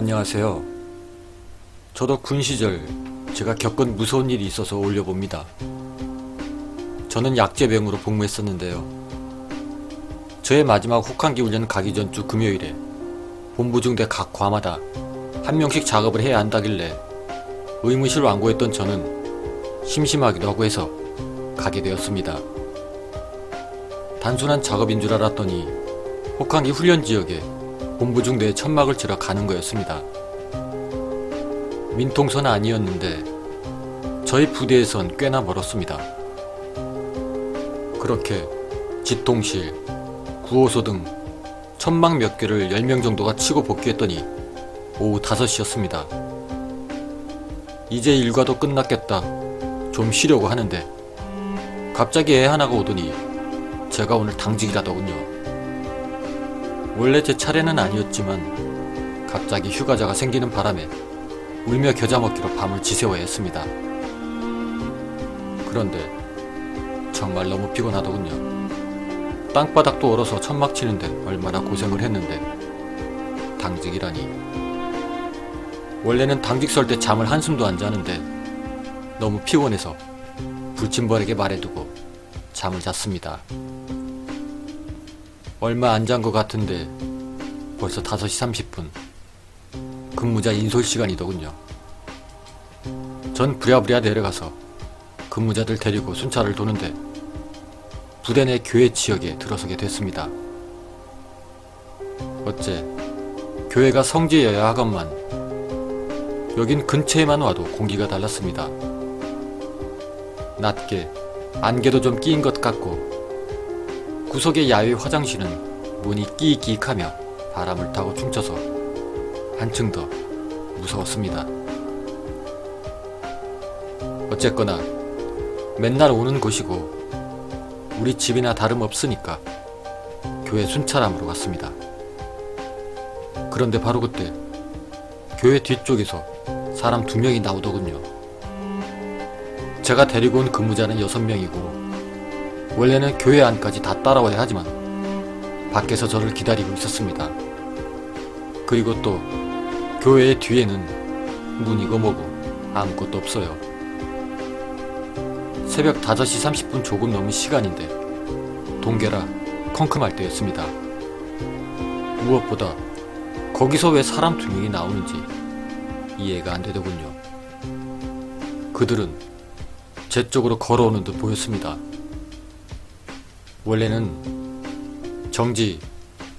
안녕하세요. 저도 군 시절 제가 겪은 무서운 일이 있어서 올려봅니다. 저는 약제병으로 복무했었는데요. 저의 마지막 혹한기 훈련 가기 전 주 금요일에 본부중대 각 과마다 한 명씩 작업을 해야 한다길래 의무실 완고했던 저는 심심하기도 하고 해서 가게 되었습니다. 단순한 작업인 줄 알았더니 혹한기 훈련 지역에 본부중대에 천막을 치러 가는 거였습니다. 민통선 아니었는데 저희 부대에선 꽤나 멀었습니다. 그렇게 지통실, 구호소 등 천막 몇 개를 10명 정도가 치고 복귀했더니 오후 5시였습니다. 이제 일과도 끝났겠다. 좀 쉬려고 하는데 갑자기 애 하나가 오더니 제가 오늘 당직이라더군요. 원래 제 차례는 아니었지만 갑자기 휴가자가 생기는 바람에 울며 겨자 먹기로 밤을 지새워야 했습니다. 그런데 정말 너무 피곤하더군요. 땅바닥도 얼어서 천막 치는데 얼마나 고생을 했는데 당직이라니. 원래는 당직 설 때 잠을 한숨도 안 자는데 너무 피곤해서 불침벌에게 말해두고 잠을 잤습니다. 얼마 안 잔 것 같은데 벌써 5시 30분. 근무자 인솔 시간이더군요. 전 부랴부랴 내려가서 근무자들 데리고 순찰을 도는데 부대 내 교회 지역에 들어서게 됐습니다. 어째 교회가 성지여야 하건만 여긴 근처에만 와도 공기가 달랐습니다. 낮게 안개도 좀 끼인 것 같고 구석의 야외 화장실은 문이 끼익끼익하며 바람을 타고 춤춰서 한층 더 무서웠습니다. 어쨌거나 맨날 오는 곳이고 우리 집이나 다름없으니까 교회 순찰함으로 갔습니다. 그런데 바로 그때 교회 뒤쪽에서 사람 2명이 나오더군요. 제가 데리고 온 근무자는 6명이고 원래는 교회 안까지 다 따라와야 하지만 밖에서 저를 기다리고 있었습니다. 그리고 또 교회의 뒤에는 문이고 뭐고 아무것도 없어요. 새벽 5시 30분 조금 넘은 시간인데 동계라 컴컴할 때였습니다. 무엇보다 거기서 왜 사람 2명이 나오는지 이해가 안 되더군요. 그들은 제 쪽으로 걸어오는 듯 보였습니다. 원래는 정지,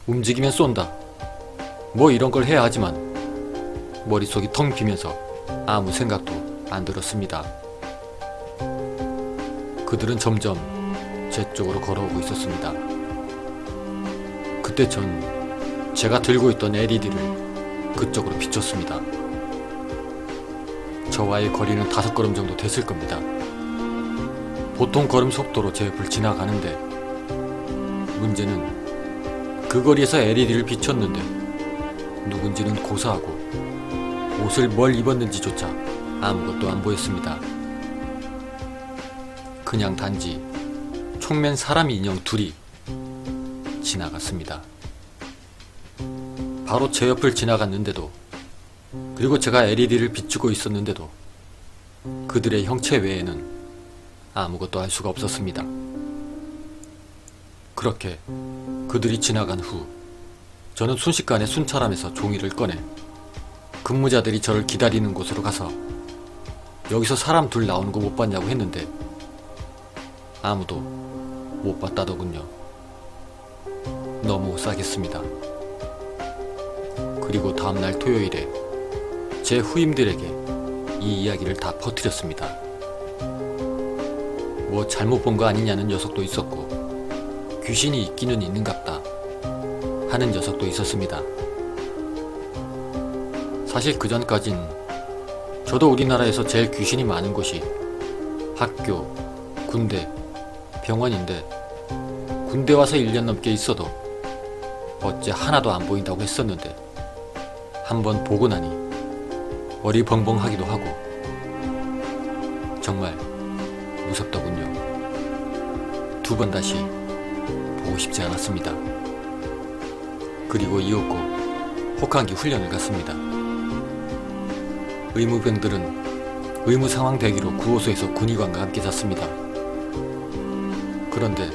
움직이면 쏜다 뭐 이런 걸 해야 하지만 머릿속이 텅 비면서 아무 생각도 안 들었습니다. 그들은 점점 제 쪽으로 걸어오고 있었습니다. 그때 전 제가 들고 있던 LED를 그쪽으로 비췄습니다. 저와의 거리는 5걸음 정도 됐을 겁니다. 보통 걸음 속도로 제 옆을 지나가는데 문제는 그 거리에서 LED를 비췄는데 누군지는 고사하고 옷을 뭘 입었는지조차 아무것도 안 보였습니다. 그냥 단지 총맨 사람 인형 2이 지나갔습니다. 바로 제 옆을 지나갔는데도 그리고 제가 LED를 비추고 있었는데도 그들의 형체 외에는 아무것도 알 수가 없었습니다. 그렇게 그들이 지나간 후 저는 순식간에 순찰함에서 종이를 꺼내 근무자들이 저를 기다리는 곳으로 가서 여기서 사람 2 나오는 거 못 봤냐고 했는데 아무도 못 봤다더군요. 너무 싸겠습니다. 그리고 다음날 토요일에 제 후임들에게 이 이야기를 다 퍼뜨렸습니다. 뭐 잘못 본 거 아니냐는 녀석도 있었고 귀신이 있기는 있는갑다 하는 녀석도 있었습니다. 사실 그전까진 저도 우리나라에서 제일 귀신이 많은 곳이 학교, 군대, 병원인데 군대 와서 1년 넘게 있어도 어째 하나도 안 보인다고 했었는데 한번 보고 나니 어리벙벙하기도 하고 정말 무섭더군요. 2번 다시 보고 싶지 않았습니다. 그리고 이윽고 혹한기 훈련을 갔습니다. 의무병들은 의무 상황 대기로 구호소에서 군의관과 함께 잤습니다. 그런데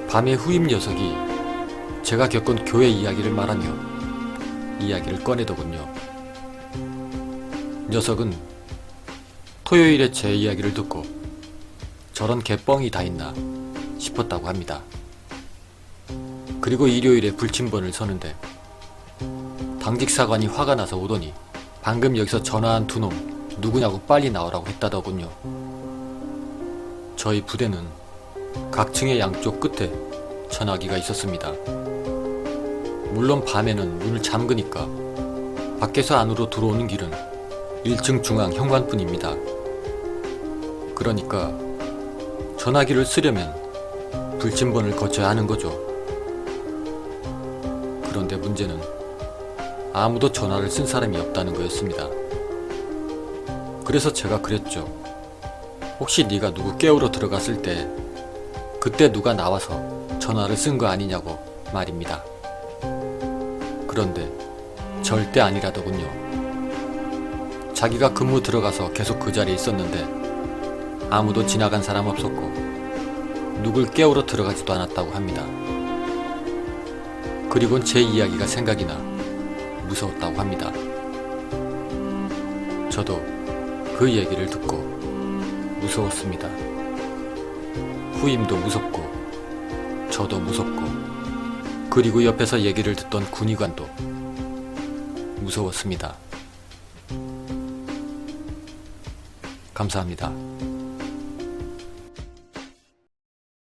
밤에 후임 녀석이 제가 겪은 교회 이야기를 말하며 이야기를 꺼내더군요. 녀석은 토요일에 제 이야기를 듣고 저런 개뻥이 다 있나 싶었다고 합니다. 그리고 일요일에 불침번을 서는데 당직 사관이 화가 나서 오더니 방금 여기서 전화한 두 놈 누구냐고 빨리 나오라고 했다더군요. 저희 부대는 각 층의 양쪽 끝에 전화기가 있었습니다. 물론 밤에는 문을 잠그니까 밖에서 안으로 들어오는 길은 1층 중앙 현관뿐입니다. 그러니까 전화기를 쓰려면 불침번을 거쳐야 하는 거죠. 그런데 문제는 아무도 전화를 쓴 사람이 없다는 거였습니다. 그래서 제가 그랬죠. 혹시 네가 누구 깨우러 들어갔을 때 그때 누가 나와서 전화를 쓴 거 아니냐고 말입니다. 그런데 절대 아니라더군요. 자기가 근무 들어가서 계속 그 자리에 있었는데 아무도 지나간 사람 없었고 누굴 깨우러 들어가지도 않았다고 합니다. 그리곤 제 이야기가 생각이 나 무서웠다고 합니다. 저도 그 얘기를 듣고 무서웠습니다. 후임도 무섭고 저도 무섭고 그리고 옆에서 얘기를 듣던 군의관도 무서웠습니다. 감사합니다.